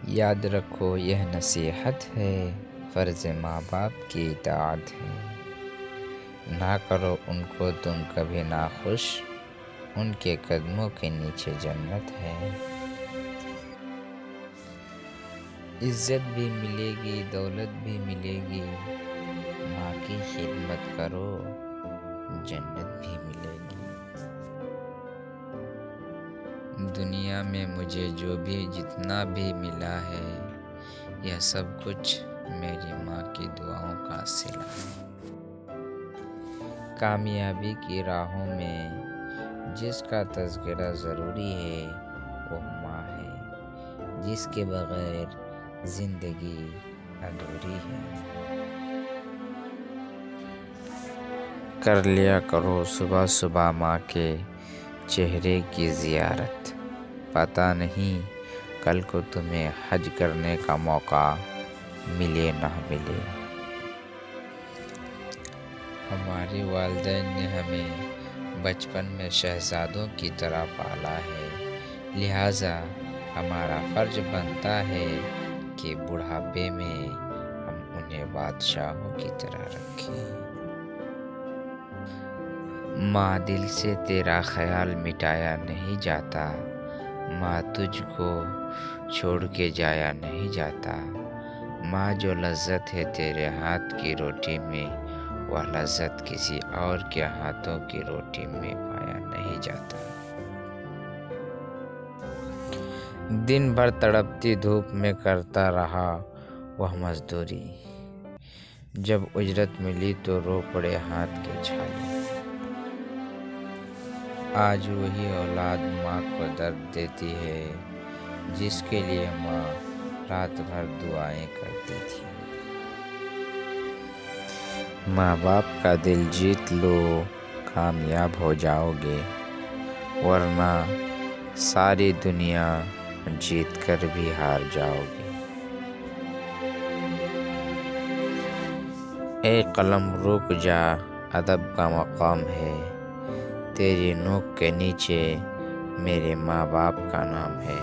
याद रखो यह नसीहत है, फ़र्ज़ माँ बाप की इताअत है। ना करो उनको तुम कभी नाखुश, उनके कदमों के नीचे जन्नत है। इज़्ज़त भी मिलेगी, दौलत भी मिलेगी, माँ की खिदमत करो, जन्नत भी मिलेगी। दुनिया में मुझे जो भी जितना भी मिला है, यह सब कुछ मेरी माँ की दुआओं का सिला है। कामयाबी की राहों में जिसका तज़किरा ज़रूरी है, वो माँ है, जिसके बग़ैर ज़िंदगी अधूरी है। कर लिया करो सुबह सुबह माँ के चेहरे की ज़ियारत। पता नहीं कल को तुम्हें हज करने का मौका मिले ना मिले। हमारे वालिदैन ने हमें बचपन में शहज़ादों की तरह पाला है, लिहाजा हमारा फ़र्ज़ बनता है कि बुढ़ापे में हम उन्हें बादशाहों की तरह रखें। माँ, दिल से तेरा ख्याल मिटाया नहीं जाता, माँ तुझको छोड़ के जाया नहीं जाता। माँ, जो लज्जत है तेरे हाथ की रोटी में, वह लज्जत किसी और के हाथों की रोटी में पाया नहीं जाता। दिन भर तड़पती धूप में करता रहा वह मजदूरी, जब उजरत मिली तो रो पड़े हाथ के छाले। आज वही औलाद माँ को दर्द देती है, जिसके लिए माँ रात भर दुआएं करती थी। माँ बाप का दिल जीत लो, कामयाब हो जाओगे, वरना सारी दुनिया जीत कर भी हार जाओगे। ए कलम रुक जा, अदब का मकाम है, तेरी नोक के नीचे मेरे माँ बाप का नाम है।